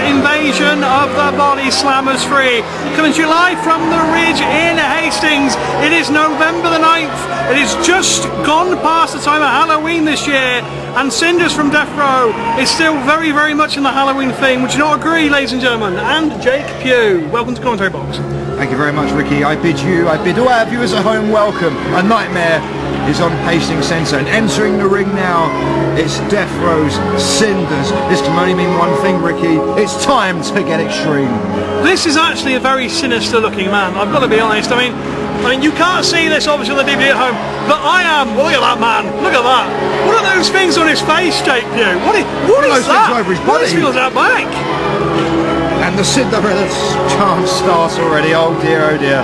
invasion of the Body Slammers 3, coming to you live from the Ridge in Hastings. It is November the 9th. It is just gone past the time of Halloween this year, and SINders from Death Row is still very, very much in the Halloween theme. Would you not agree, ladies and gentlemen? And Jake Pugh, welcome to Commentary Box. Thank you very much, Ricky. I bid all our viewers at home welcome. A nightmare is on Hastings Centre, and entering the ring now, it's Death Row's SINders. This can only mean one thing, Ricky. It's time to get extreme. This is actually a very sinister looking man, I've got to be honest. I mean, you can't see this obviously on the DVD at home, but I am. Look at that man. Look at that. What are those things on his face, Jake Pugh? What is that? Over his body. What feels out back? And the Cinderella chant starts already. Oh dear, oh dear.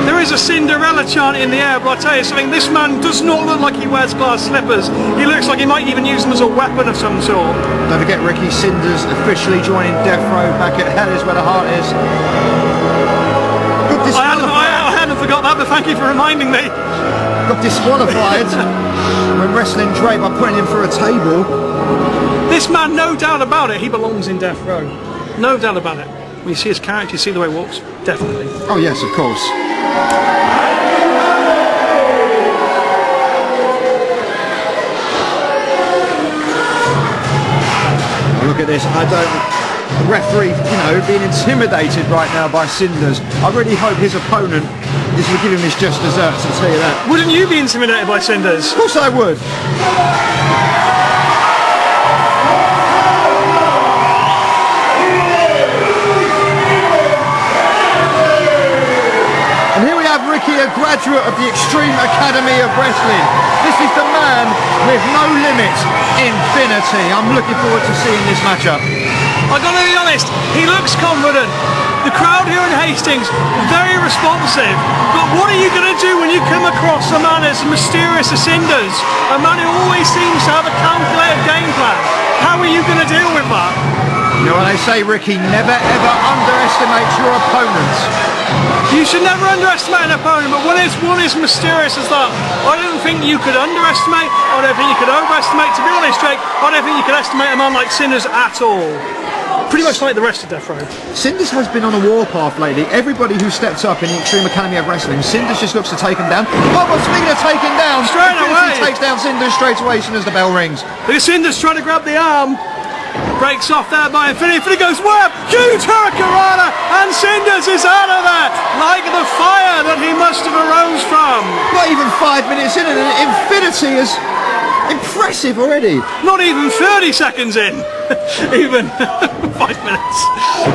There is a Cinderella chant in the air, but I tell you something, this man does not look like he wears glass slippers. He looks like he might even use them as a weapon of some sort. Don't forget, Ricky, SINders officially joining Death Row back at Hell Is Where the Heart Is. I hadn't forgot that, but thank you for reminding me. Got disqualified when wrestling Dre by putting him through a table. This man, no doubt about it, he belongs in Death Row. No doubt about it. When you see his character, you see the way he walks, definitely. Oh yes, of course. Look at this. The referee, being intimidated right now by SINders. I really hope his opponent is to give him his just desserts, I'll tell you that. Wouldn't you be intimidated by SINders? Of course I would. And here we have Ricky, a graduate of the Extreme Academy of Wrestling. This is the man with no limit, Infinity. I'm looking forward to seeing this matchup. I've got to be honest, he looks confident. The crowd here in Hastings, very responsive. But what are you going to do when you come across a man as mysterious as SINders? A man who always seems to have a calculated game plan. How are you going to deal with that? You know what they say, Ricky, never ever underestimate your opponent. You should never underestimate an opponent, but when it's one as mysterious as that, I don't think you could underestimate, I don't think you could overestimate. To be honest, Jake, I don't think you could estimate a man like SINders at all. Pretty much like the rest of Death Row. SINders has been on a warpath lately. Everybody who steps up in the Extreme Academy of Wrestling, SINders just looks to take him down. Oh, but speaking of taking down, straight away, he takes down SINders straight away as soon as the bell rings. Look at SINders trying to grab the arm. Breaks off there by Infinity. Infinity goes whap! Huge hurricanrana, and SINders is out of there like the fire that he must have arose from. Not even 5 minutes in, and Infinity is impressive already. Not even 30 seconds in. Even 5 minutes.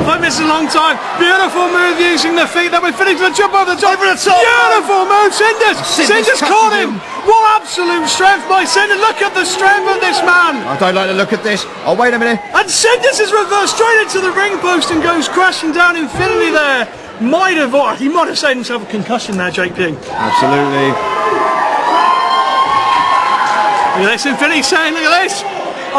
5 minutes is a long time. Beautiful move using the feet. That Infinity to jump over the top. Over the top. Beautiful move, SINders. SINders caught him. What absolute strength by SINders. Look at the strength of this man. I don't like the look of this. Oh, wait a minute. And SINders is reversed straight into the ring post and goes crashing down. Infinity there. He might have saved himself a concussion there, Jake Pugh. Absolutely. Look at this, Infinity saying, look at this.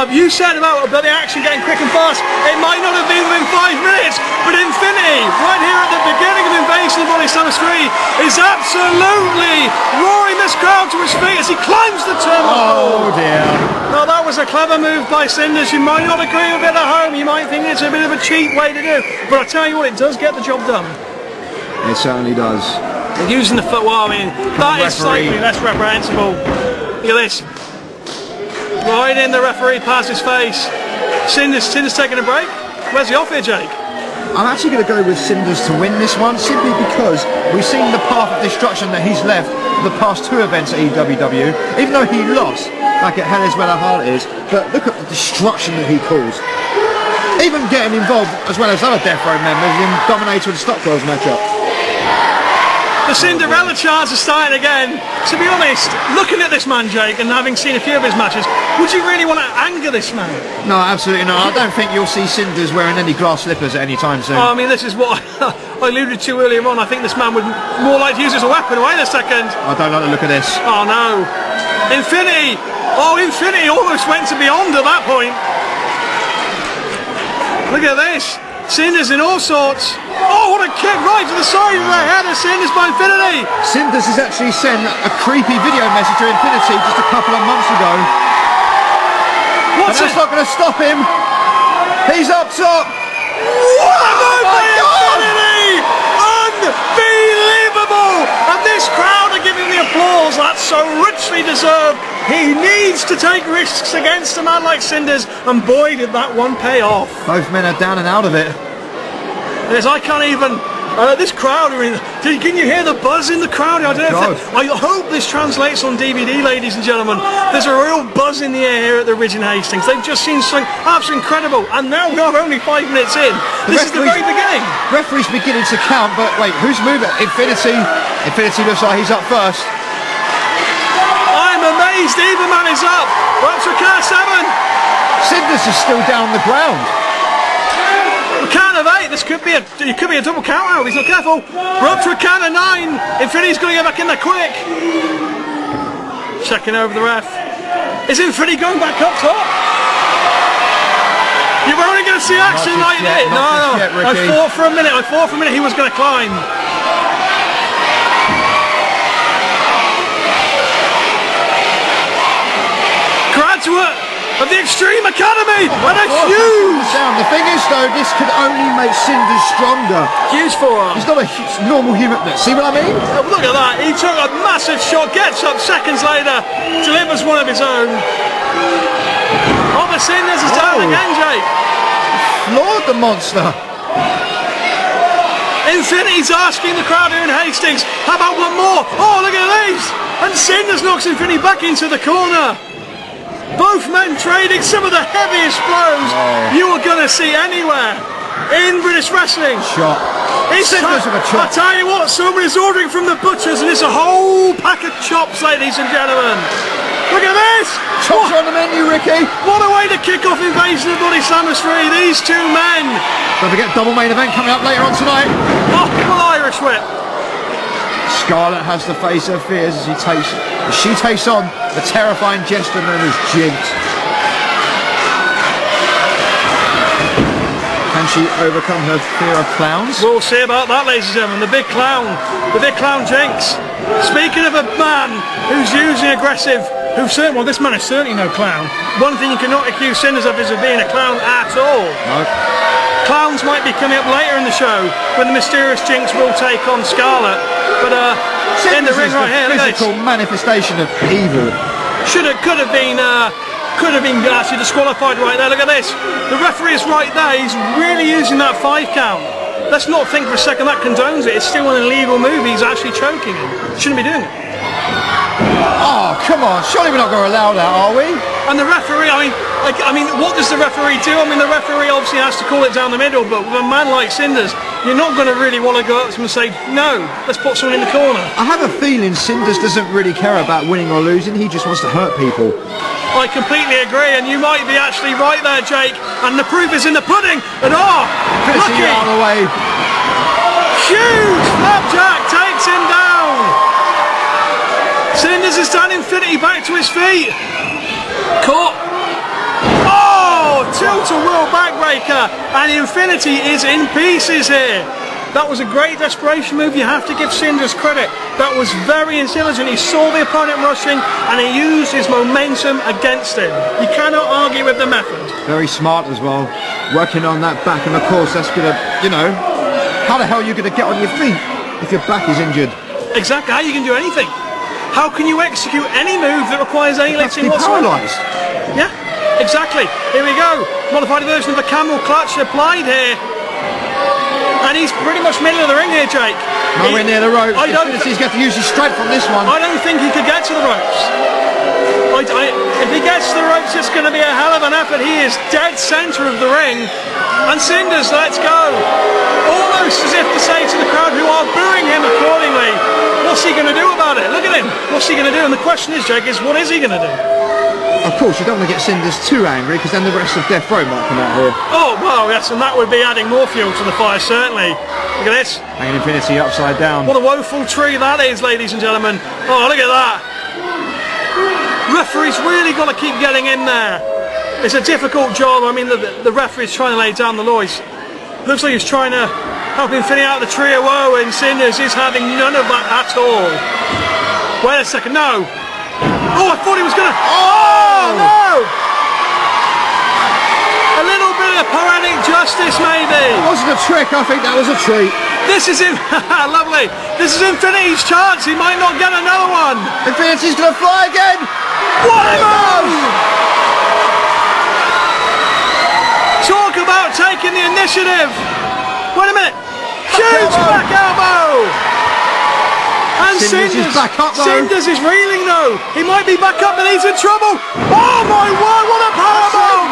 You said about the action getting quick and fast. It might not have been within 5 minutes, but Infinity, right here at the beginning of Invasion of Body Slammers 3, is absolutely roaring this crowd to his feet as he climbs the turnbuckle. Oh dear. Now that was a clever move by SINders. You might not agree with it at home. You might think it's a bit of a cheap way to do. But I tell you what, it does get the job done. It certainly does. And using the foot, well, I mean, that is slightly less reprehensible. Look at this. Right in the referee past his face. SINders taking a break. Where's he off here, Jake? I'm actually going to go with SINders to win this one, simply because we've seen the path of destruction that he's left the past 2 events at EWW, even though he lost back at Hell Is Where the Heart Is. But look at the destruction that he caused. Even getting involved, as well as other Death Row members, in Dominator and Stockwell's matchup. The Cinderella chants are starting again. To be honest, looking at this man, Jake, and having seen a few of his matches, would you really want to anger this man? No, absolutely not. I don't think you'll see SINders wearing any glass slippers at any time soon. Oh, I mean, this is what I alluded to earlier on. I think this man would more like to use it as a weapon. Wait a second. I don't like the look of this. Oh, no. Infinity. Oh, Infinity almost went to beyond at that point. Look at this. SINders in all sorts. Oh, what a kick right to the side of the head of SINders by Infinity. SINders has actually sent a creepy video message to Infinity just a couple of months ago. But that's not going to stop him. He's up top. What a move by Infinity! Unbelievable! And this crowd are giving the applause. That's so richly deserved. He needs to take risks against a man like SINders, and boy did that one pay off. Both men are down and out of it. As I can't even. This crowd are in. Can you hear the buzz in the crowd? I don't know. I hope this translates on DVD, ladies and gentlemen. There's a real buzz in the air here at the Ridge in Hastings. They've just seen something absolutely incredible, and now we're only 5 minutes in. This is the very beginning. Referee's beginning to count, but wait, who's moving? Infinity. Infinity looks like he's up first. I'm amazed. Either man is up. We're up to car 7. SINders is still down on the ground. Count of 8. This could be a double count out. He's not careful. We're up to a count of 9. Infinity's going to get back in there quick. Checking over the ref. Is Infinity going back up top? You were only going to see action like this. No. I thought for a minute he was going to climb. Graduate of the Extreme Academy, and a huge sound. The thing is though, this could only make SINders stronger. Huge forearm. He's not a normal human. See what I mean? Oh, look at that. He took a massive shot, gets up seconds later, delivers one of his own. SINders is down again, Jake. Floored the monster. Infinity's asking the crowd here in Hastings, how about one more? Oh, look at these. And SINders knocks Infinity back into the corner. Both men trading some of the heaviest blows you are going to see anywhere in British wrestling. Shot. SINders of a chop. I tell you what, someone is ordering from the butchers, and it's a whole pack of chops, ladies and gentlemen. Look at this! Chops are on the menu, Ricky. What a way to kick off Invasion of Body Slammers 3. These two men. Don't forget double main event coming up later on tonight. Off the Irish whip. Scarlett has to face her fears as she takes on the terrifying jester known as Jinx. Can she overcome her fear of clowns? We'll see about that, ladies and gentlemen. The big clown Jinx. Speaking of a man who's usually aggressive, this man is certainly no clown. One thing you cannot accuse SINders of is of being a clown at all. No. Clowns might be coming up later in the show when the mysterious Jinx will take on Scarlett. But in the ring right here, look at this. Physical manifestation of evil. Could have been actually disqualified right there. Look at this. The referee is right there. He's really using that 5 count. Let's not think for a second that condones it. It's still an illegal move. He's actually choking him. Shouldn't be doing it. Oh, come on. Surely we're not going to allow that, are we? And the referee, I mean, what does the referee do? I mean, the referee obviously has to call it down the middle, but with a man like SINders, you're not going to really want to go up to him and say, no, let's put someone in the corner. I have a feeling SINders doesn't really care about winning or losing. He just wants to hurt people. I completely agree, and you might be actually right there, Jake. And the proof is in the pudding. And lucky! Out of the way. Huge flapjack takes him down. SINders is down, Infinity back to his feet. Caught. Oh, tilt-a-whirl backbreaker, and Infinity is in pieces here. That was a great desperation move. You have to give SINders credit. That was very intelligent. He saw the opponent rushing and he used his momentum against him. You cannot argue with the method. Very smart as well. Working on that back, and of course that's going to, how the hell are you going to get on your feet if your back is injured? Exactly. How you can do anything? How can you execute any move that requires any lifting whatsoever? Paralysed. Yeah, exactly. Here we go. Modified version of the camel clutch applied here. And he's pretty much middle of the ring here, Jake. Nowhere near the ropes. He's got to use his strength from this one. I don't think he could get to the ropes. If he gets to the ropes, it's going to be a hell of an effort. He is dead centre of the ring. And SINders, let's go. Almost as if to say to the crowd who are booing him accordingly, what's he going to do about it? Look at him. What's he going to do? And the question is, Jake, what is he going to do? Of course, you don't want to get SINders too angry, because then the rest of Death Row might come out here. Oh, well, yes, and that would be adding more fuel to the fire, certainly. Look at this. Hanging Infinity upside down. What a woeful tree that is, ladies and gentlemen. Oh, look at that. Referee's really got to keep getting in there. It's a difficult job. I mean, the referee's trying to lay down the law. Looks like he's trying to help Infinity out of the tree of woe, and SINders is having none of that at all. Wait a second, no. Oh, I thought he was going to... Oh, no! A little bit of poetic justice, maybe. It wasn't a trick, I think that was a treat. This is in lovely. This is Infinity's chance. He might not get another one. Infinity's going to fly again. What a move! Talk about taking the initiative. Wait a minute. Huge back elbow. And SINders is back up though. SINders is reeling though. He might be back up, but he's in trouble. Oh my word! What a powerbomb!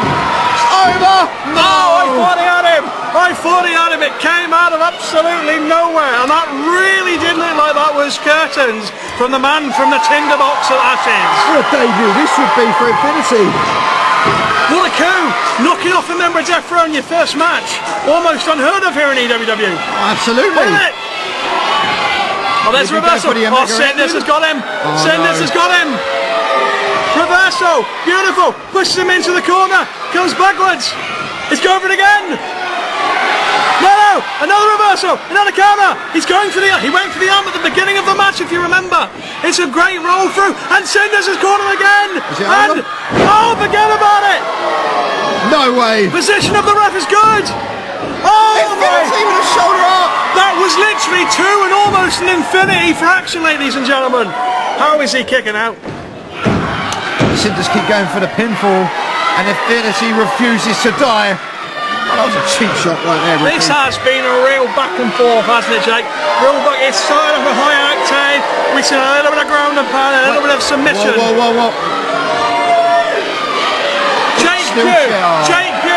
It's over. No. Oh, I thought he had him. I thought he had him. It came out of absolutely nowhere, and that really did look like that was curtains from the man from the tinderbox of ashes. What a debut this would be for Infinity. What a coup! Knocking off a member of Death Row in your first match. Almost unheard of here in EWW. Absolutely. Wait a minute. Oh, there's a reversal. Oh, SINders has got him. SINders has got him. Reversal. Beautiful. Pushes him into the corner. Comes backwards. He's going for it again. No. Another reversal. Another counter. He's going for the. He went for the arm at the beginning of the match, if you remember. It's a great roll through, and SINders has caught him again. And oh, forget about it. No way. Position of the ref is good. Oh my! Even a shoulder up. That was literally two and almost an infinity fraction, ladies and gentlemen. How is he kicking out? SINders keep going for the pinfall, and Infinity refuses to die. Oh, that was a cheap shot right there. This has been a real back and forth, hasn't it, Jake? Real back. It started off a high octane. We've seen a little bit of ground and pound, a little bit of submission. Whoa. Jake Q.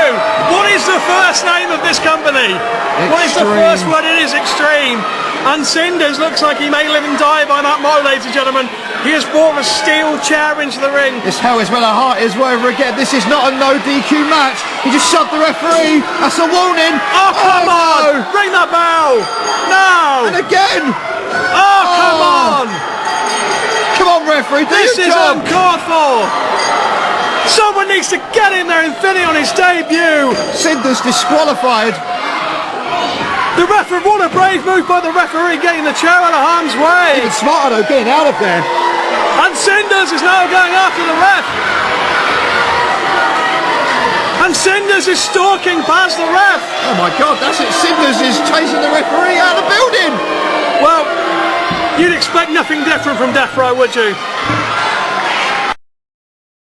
What is the first name of this company? Extreme. What is the first word? It is Extreme. And SINders looks like he may live and die by that motto, ladies and gentlemen. He has brought a steel chair into the ring. It's hell is where the heart is, wherever again. This is not a no DQ match. He just shoved the referee. That's a warning. Oh, come on. No. Ring that bell. No. And again. Oh, come on. Come on, referee. This is uncalled for. Someone needs to get in there, Infinity, on his debut. SINders disqualified. The referee, what a brave move by the referee, getting the chair out of harm's way. Even smarter though, getting out of there. And SINders is now going after the ref. And SINders is stalking past the ref. Oh my God, that's it. SINders is chasing the referee out of the building. Well, you'd expect nothing different from Death Row, would you?